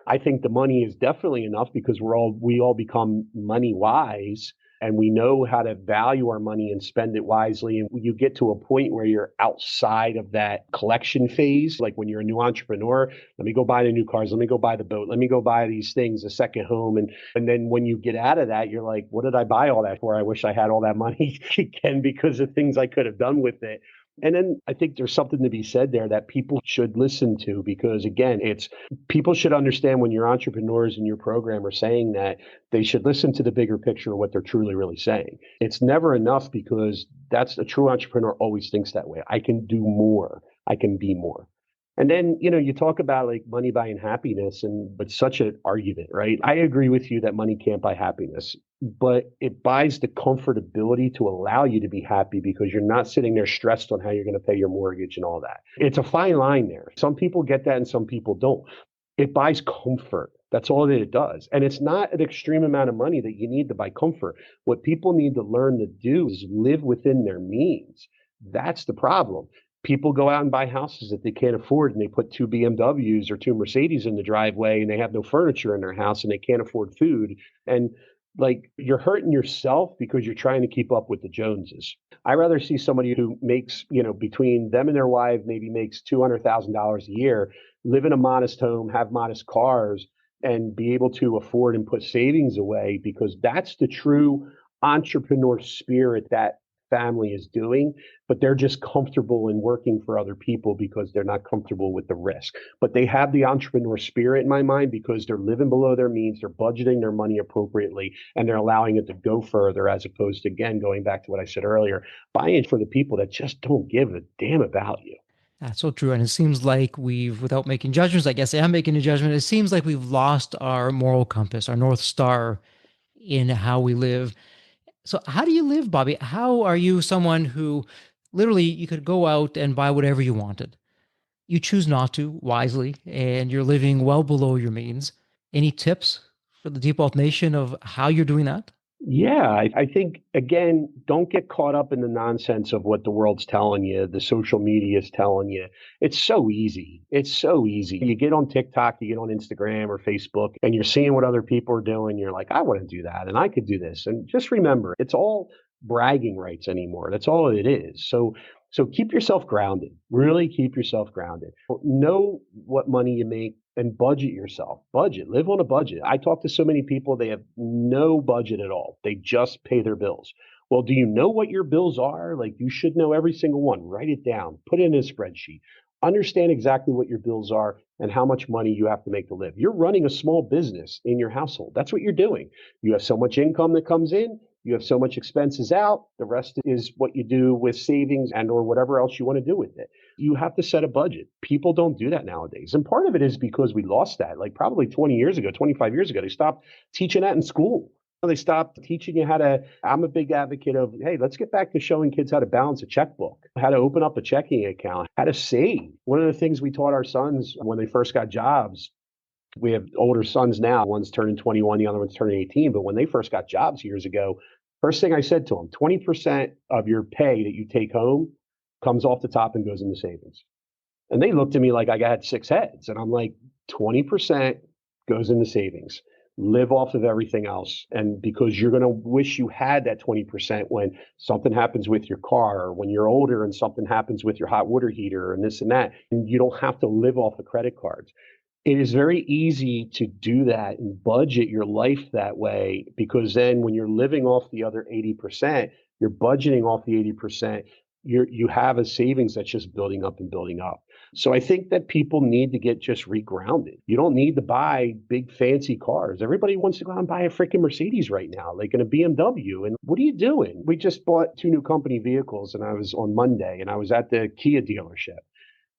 I think the money is definitely enough because we all become money wise, and we know how to value our money and spend it wisely. And you get to a point where you're outside of that collection phase. Like when you're a new entrepreneur, let me go buy the new cars. Let me go buy the boat. Let me go buy these things, a second home. And then when you get out of that, you're like, what did I buy all that for? I wish I had all that money again because of things I could have done with it. And then I think there's something to be said there that people should listen to, because again, it's people should understand when your entrepreneurs in your program are saying that, they should listen to the bigger picture of what they're truly, really saying. It's never enough, because that's a true entrepreneur always thinks that way. I can do more. I can be more. And then, you talk about like money buying happiness, but such an argument, right? I agree with you that money can't buy happiness, but it buys the comfortability to allow you to be happy, because you're not sitting there stressed on how you're going to pay your mortgage and all that. It's a fine line there. Some people get that and some people don't. It buys comfort. That's all that it does. And it's not an extreme amount of money that you need to buy comfort. What people need to learn to do is live within their means. That's the problem. People go out and buy houses that they can't afford, and they put 2 BMWs or 2 Mercedes in the driveway, and they have no furniture in their house, and they can't afford food. And like, you're hurting yourself because you're trying to keep up with the Joneses. I rather see somebody who makes, between them and their wife, maybe makes $200,000 a year, live in a modest home, have modest cars, and be able to afford and put savings away, because that's the true entrepreneur spirit that family is doing, but they're just comfortable in working for other people because they're not comfortable with the risk. But they have the entrepreneur spirit in my mind because they're living below their means, they're budgeting their money appropriately, and they're allowing it to go further as opposed to, again, going back to what I said earlier, buying for the people that just don't give a damn about you. That's so true. And it seems like without making judgments, I guess I am making a judgment. It seems like we've lost our moral compass, our North Star in how we live. So, how do you live, Bobby? How are you someone who literally you could go out and buy whatever you wanted? You choose not to wisely, and you're living well below your means. Any tips for the Deep Wealth Nation of how you're doing that? Yeah, I think, again, don't get caught up in the nonsense of what the world's telling you, the social media is telling you. It's so easy. It's so easy. You get on TikTok, you get on Instagram or Facebook, and you're seeing what other people are doing. You're like, I want to do that, and I could do this. And just remember, it's all bragging rights anymore. That's all it is. So keep yourself grounded. Really keep yourself grounded. Know what money you make and budget yourself. Budget. Live on a budget. I talk to so many people, they have no budget at all. They just pay their bills. Well, do you know what your bills are? Like, you should know every single one. Write it down. Put it in a spreadsheet. Understand exactly what your bills are and how much money you have to make to live. You're running a small business in your household. That's what you're doing. You have so much income that comes in. You have so much expenses out. The rest is what you do with savings and or whatever else you want to do with it. You have to set a budget. People don't do that nowadays. And part of it is because we lost that. Like probably 20 years ago, 25 years ago, they stopped teaching that in school. They stopped teaching you how to. I'm a big advocate of, hey, let's get back to showing kids how to balance a checkbook, how to open up a checking account, how to save. One of the things we taught our sons when they first got jobs, we have older sons now. One's turning 21, the other one's turning 18. But when they first got jobs years ago, first thing I said to them, 20% of your pay that you take home comes off the top and goes into savings. And they looked at me like I had six heads. And I'm like, 20% goes into savings. Live off of everything else. And because you're going to wish you had that 20% when something happens with your car, or when you're older and something happens with your hot water heater and this and that, and you don't have to live off of credit cards. It is very easy to do that and budget your life that way, because then when you're living off the other 80%, you're budgeting off the 80%, you have a savings that's just building up and building up. So I think that people need to get just regrounded. You don't need to buy big fancy cars. Everybody wants to go out and buy a freaking Mercedes right now, like in a BMW. And what are you doing? We just bought two new company vehicles, and I was on Monday and I was at the Kia dealership.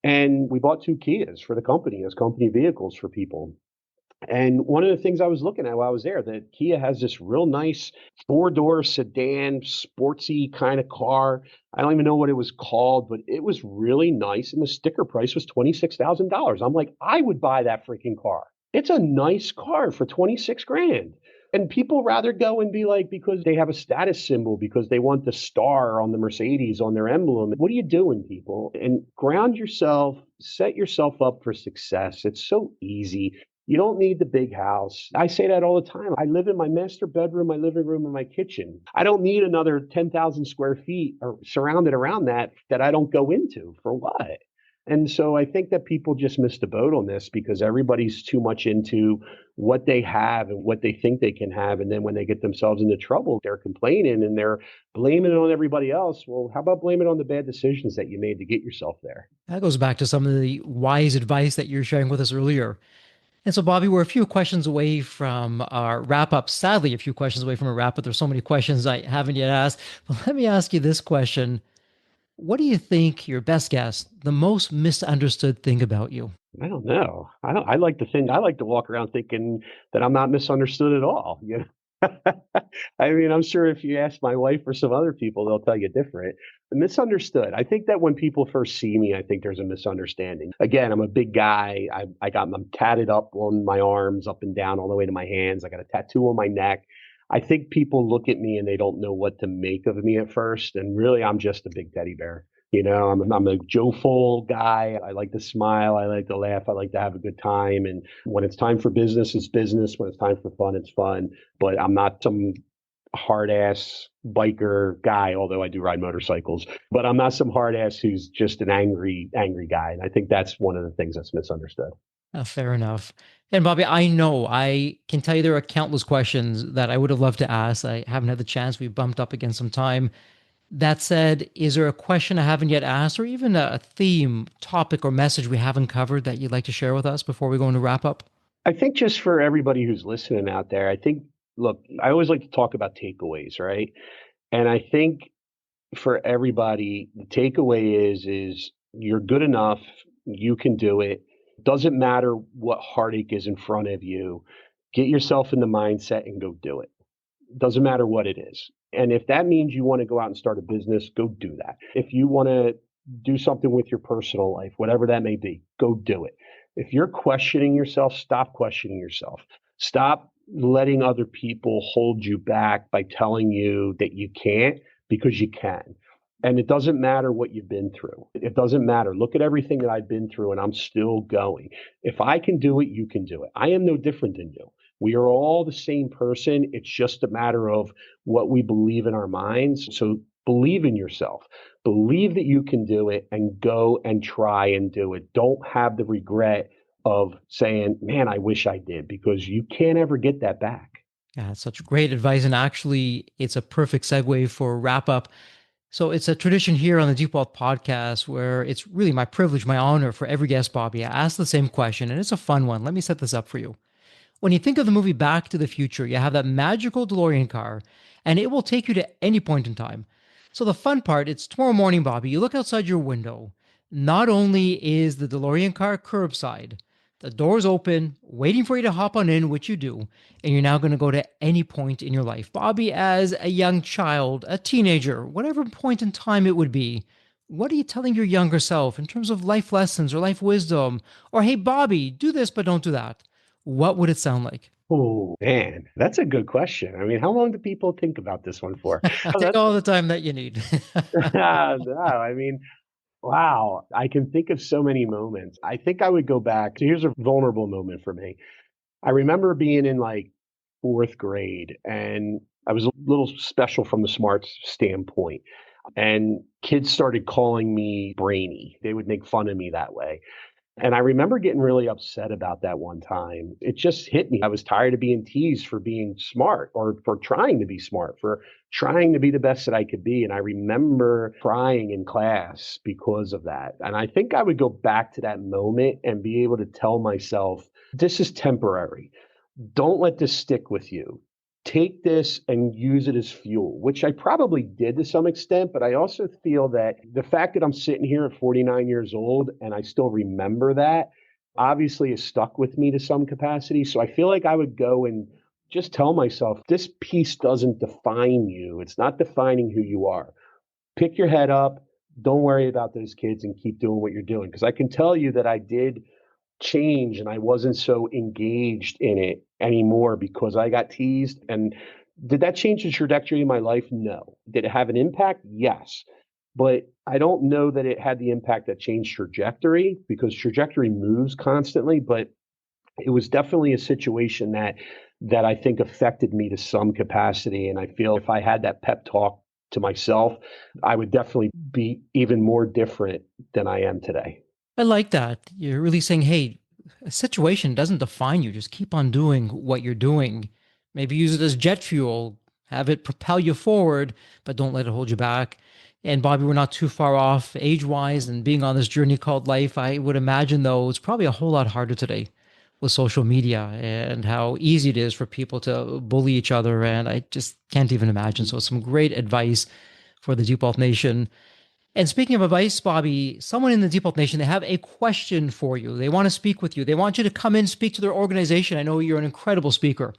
And we bought two Kias for the company as company vehicles for people. And one of the things I was looking at while I was there, that Kia has this real nice four-door sedan, sportsy kind of car. I don't even know what it was called, but it was really nice. And the sticker price was $26,000. I'm like, I would buy that freaking car. It's a nice car for 26 grand. And people rather go and be like, because they have a status symbol, because they want the star on the Mercedes on their emblem. What are you doing, people? And ground yourself, set yourself up for success. It's so easy. You don't need the big house. I say that all the time. I live in my master bedroom, my living room, and my kitchen. I don't need another 10,000 square feet or surrounded around that I don't go into. For what? And so I think that people just missed the boat on this because everybody's too much into what they have and what they think they can have. And then when they get themselves into trouble, they're complaining and they're blaming it on everybody else. Well, how about blame it on the bad decisions that you made to get yourself there? That goes back to some of the wise advice that you're sharing with us earlier. And so, Bobby, we're a few questions away from our wrap up. Sadly, a few questions away from a wrap up. There's so many questions I haven't yet asked. But let me ask you this question. What do you think, your best guess, the most misunderstood thing about you? I don't know. I like to think, I like to walk around thinking that I'm not misunderstood at all. You know? I mean, I'm sure if you ask my wife or some other people, they'll tell you different. Misunderstood. I think that when people first see me, I think there's a misunderstanding. Again, I'm a big guy. I'm tatted up on my arms, up and down, all the way to my hands. I got a tattoo on my neck. I think people look at me and they don't know what to make of me at first. And really, I'm just a big teddy bear. You know, I'm a jovial guy. I like to smile. I like to laugh. I like to have a good time. And when it's time for business, it's business. When it's time for fun, it's fun. But I'm not some hard ass biker guy, although I do ride motorcycles. But I'm not some hard ass who's just an angry guy. And I think that's one of the things that's misunderstood. Fair enough. And Bobby, I know I can tell you there are countless questions that I would have loved to ask. I haven't had the chance. We bumped up against some time. That said, is there a question I haven't yet asked, or even a theme, topic, or message we haven't covered that you'd like to share with us before we go into wrap up? I think just for everybody who's listening out there, I think, look, I always like to talk about takeaways, right? And I think for everybody, the takeaway is you're good enough, you can do it. Doesn't matter what heartache is in front of you. Get yourself in the mindset and go do it. Doesn't matter what it is. And if that means you want to go out and start a business, go do that. If you want to do something with your personal life, whatever that may be, go do it. If you're questioning yourself, stop questioning yourself. Stop letting other people hold you back by telling you that you can't, because you can. And it doesn't matter what you've been through. It doesn't matter. Look at everything that I've been through and I'm still going. If I can do it, you can do it. I am no different than you. We are all the same person. It's just a matter of what we believe in our minds. So believe in yourself. Believe that you can do it and go and try and do it. Don't have the regret of saying, man, I wish I did, because you can't ever get that back. Yeah, it's such great advice. And actually, it's a perfect segue for wrap up. So it's a tradition here on the Deep Wealth podcast where it's really my privilege, my honor for every guest, Bobby. I ask the same question, and it's a fun one. Let me set this up for you. When you think of the movie Back to the Future, you have that magical DeLorean car, and it will take you to any point in time. So the fun part, it's tomorrow morning, Bobby. You look outside your window. Not only is the DeLorean car curbside, the door's open, waiting for you to hop on in, which you do, and you're now going to go to any point in your life. Bobby, as a young child, a teenager, whatever point in time it would be, what are you telling your younger self in terms of life lessons or life wisdom? Or, hey, Bobby, do this, but don't do that. What would it sound like? Oh, man, that's a good question. I mean, how long do people think about this one for? Oh, Take that's all the time that you need. no, I mean, wow, I can think of so many moments. I think I would go back. So here's a vulnerable moment for me. I remember being in like fourth grade, and I was a little special from the smarts standpoint. And kids started calling me brainy. They would make fun of me that way. And I remember getting really upset about that one time. It just hit me. I was tired of being teased for being smart, or for trying to be smart, for trying to be the best that I could be. And I remember crying in class because of that. And I think I would go back to that moment and be able to tell myself, this is temporary. Don't let this stick with you. Take this and use it as fuel, which I probably did to some extent. But I also feel that the fact that I'm sitting here at 49 years old and I still remember that obviously is stuck with me to some capacity. So I feel like I would go and just tell myself, this piece doesn't define you. It's not defining who you are. Pick your head up. Don't worry about those kids and keep doing what you're doing. Because I can tell you that I did change and I wasn't so engaged in it anymore because I got teased. And did that change the trajectory of my life? No. Did it have an impact? Yes. But I don't know that it had the impact that changed trajectory, because trajectory moves constantly. But it was definitely a situation that I think affected me to some capacity. And I feel if I had that pep talk to myself, I would definitely be even more different than I am today. I like that. You're really saying, hey, a situation doesn't define you. Just keep on doing what you're doing. Maybe use it as jet fuel, have it propel you forward, but don't let it hold you back. And Bobby, we're not too far off age wise and being on this journey called life. I would imagine, though, it's probably a whole lot harder today with social media and how easy it is for people to bully each other. And I just can't even imagine. So, some great advice for the Deep Wealth Nation. And speaking of advice, Bobby, someone in the Deep Health Nation, they have a question for you. They want to speak with you. They want you to come in, speak to their organization. I know you're an incredible speaker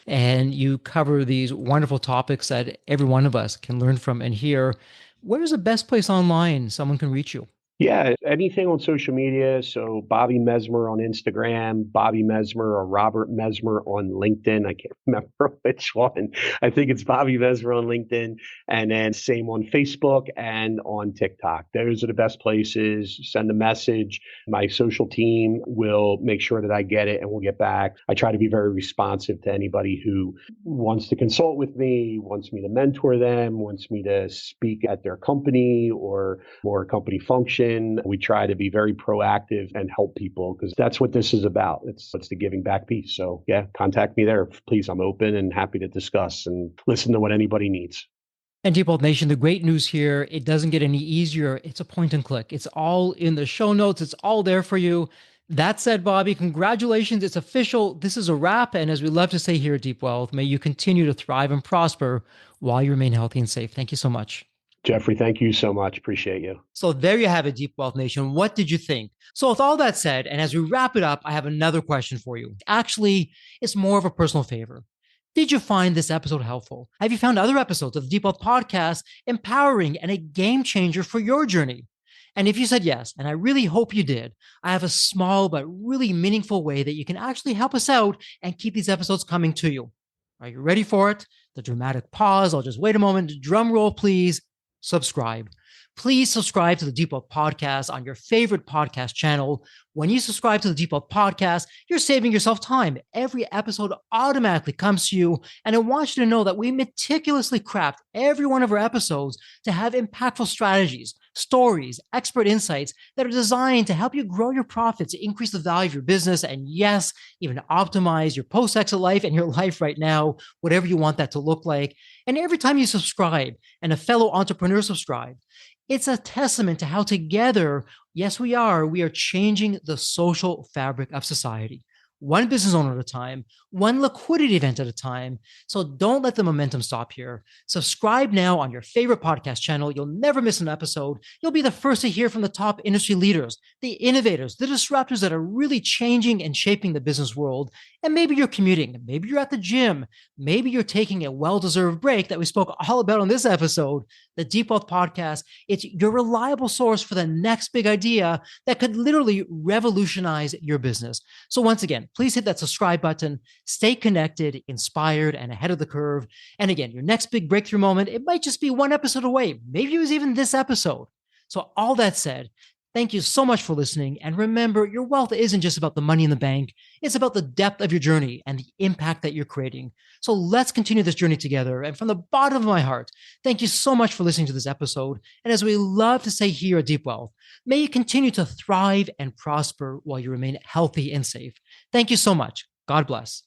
and you cover these wonderful topics that every one of us can learn from and hear. Where is the best place online someone can reach you? Yeah, anything on social media. So Bobby Mesmer on Instagram, Bobby Mesmer or Robert Mesmer on LinkedIn. I can't remember which one. I think it's Bobby Mesmer on LinkedIn. And then same on Facebook and on TikTok. Those are the best places. Send a message. My social team will make sure that I get it and we'll get back. I try to be very responsive to anybody who wants to consult with me, wants me to mentor them, wants me to speak at their company or company function. We try to be very proactive and help people because that's what this is about. It's the giving back piece. So yeah, contact me there, please. I'm open and happy to discuss and listen to what anybody needs. And Deep Wealth Nation, the great news here, it doesn't get any easier. It's a point and click. It's all in the show notes. It's all there for you. That said, Bobby, congratulations. It's official. This is a wrap. And as we love to say here at Deep Wealth, may you continue to thrive and prosper while you remain healthy and safe. Thank you so much. Jeffrey, thank you so much. Appreciate you. So there you have it, Deep Wealth Nation. What did you think? So with all that said, and as we wrap it up, I have another question for you. Actually, it's more of a personal favor. Did you find this episode helpful? Have you found other episodes of the Deep Wealth Podcast empowering and a game changer for your journey? And if you said yes, and I really hope you did, I have a small but really meaningful way that you can actually help us out and keep these episodes coming to you. Are you ready for it? The dramatic pause. I'll just wait a moment. Drum roll, please. Subscribe. Please subscribe to the Deep Wealth Podcast on your favorite podcast channel. When you subscribe to the Deep Wealth Podcast, you're saving yourself time. Every episode automatically comes to you. And I want you to know that we meticulously craft every one of our episodes to have impactful strategies, stories, expert insights that are designed to help you grow your profits, increase the value of your business, and yes, even optimize your post-exit life and your life right now, whatever you want that to look like. And every time you subscribe and a fellow entrepreneur subscribes, it's a testament to how together, yes, we are changing the social fabric of society. One business owner at a time, one liquidity event at a time. So don't let the momentum stop here. Subscribe now on your favorite podcast channel. You'll never miss an episode. You'll be the first to hear from the top industry leaders, the innovators, the disruptors that are really changing and shaping the business world. And maybe you're commuting, maybe you're at the gym, maybe you're taking a well-deserved break that we spoke all about on this episode. The Deep Wealth Podcast, it's your reliable source for the next big idea that could literally revolutionize your business. So once again, please hit that subscribe button, stay connected, inspired, and ahead of the curve. And again, your next big breakthrough moment, it might just be one episode away. Maybe it was even this episode. So all that said, thank you so much for listening. And remember, your wealth isn't just about the money in the bank. It's about the depth of your journey and the impact that you're creating. So let's continue this journey together. And from the bottom of my heart, thank you so much for listening to this episode. And as we love to say here at Deep Wealth, may you continue to thrive and prosper while you remain healthy and safe. Thank you so much. God bless.